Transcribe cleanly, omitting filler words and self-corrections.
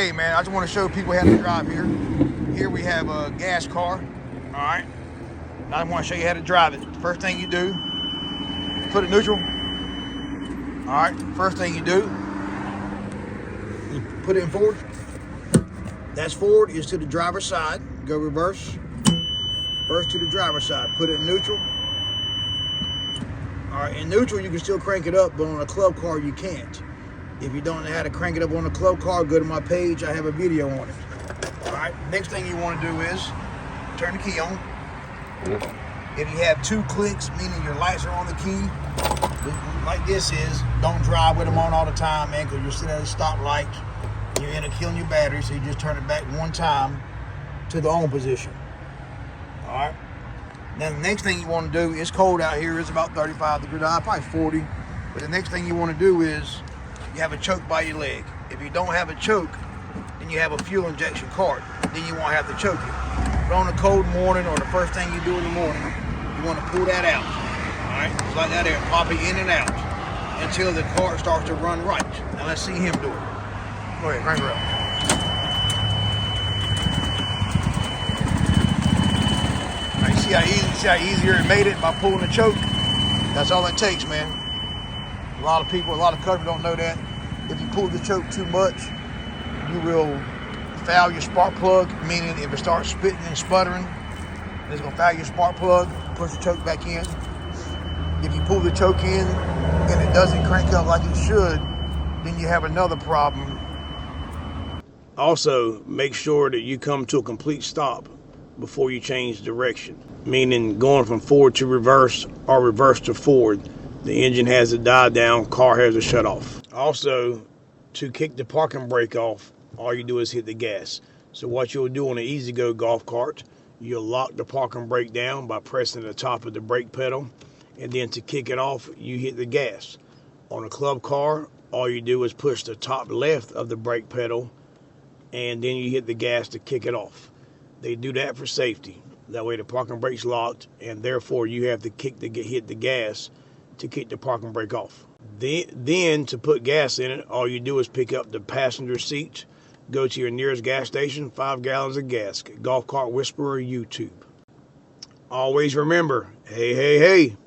Okay, man, I just want to show people how to drive here. Here we have a gas car, all right? Now I want to show you how to drive it. First thing you do, put it neutral. All right, first thing you do, you put it in forward. That's forward, is to the driver's side. Go reverse. First to the driver's side, put it in neutral. All right, in neutral, you can still crank it up, but on a club car, you can't. If you don't know how to crank it up on a club car, go to my page. I have a video on it. All right, next thing you want to do is turn the key on. If you have 2 clicks, meaning your lights are on the key, like this is, don't drive with them on all the time, man, because you're sitting at a stoplight, you're in a killing your battery, so you just turn it back 1 time to the on position. All right. Now the next thing you want to do, it's cold out here, it's about 35 degrees, probably 40. But the next thing you want to do is, you have a choke by your leg. If you don't have a choke, then you have a fuel injection cart. Then you won't have to choke it. But on a cold morning or the first thing you do in the morning, you want to pull that out. All right, just like that there, pop it in and out until the cart starts to run right. Now let's see him do it. Go ahead, crank her up. Now you see how easier it made it by pulling the choke? That's all it takes, man. A lot of customers don't know that. If you pull the choke too much, you will foul your spark plug, meaning if it starts spitting and sputtering, it's gonna foul your spark plug, push the choke back in. If you pull the choke in and it doesn't crank up like it should, then you have another problem. Also, make sure that you come to a complete stop before you change direction, meaning going from forward to reverse or reverse to forward. The engine has to die down, car has to shut off. Also, to kick the parking brake off, all you do is hit the gas. So what you'll do on an E-Z-GO golf cart, you'll lock the parking brake down by pressing the top of the brake pedal, and then to kick it off, you hit the gas. On a club car, all you do is push the top left of the brake pedal, and then you hit the gas to kick it off. They do that for safety. That way the parking brake's locked, and therefore you have to hit the gas to kick the parking brake off. Then to put gas in it, all you do is pick up the passenger seat, go to your nearest gas station, 5 gallons of gas. Golf Cart Whisperer YouTube. Always remember, hey, hey, hey.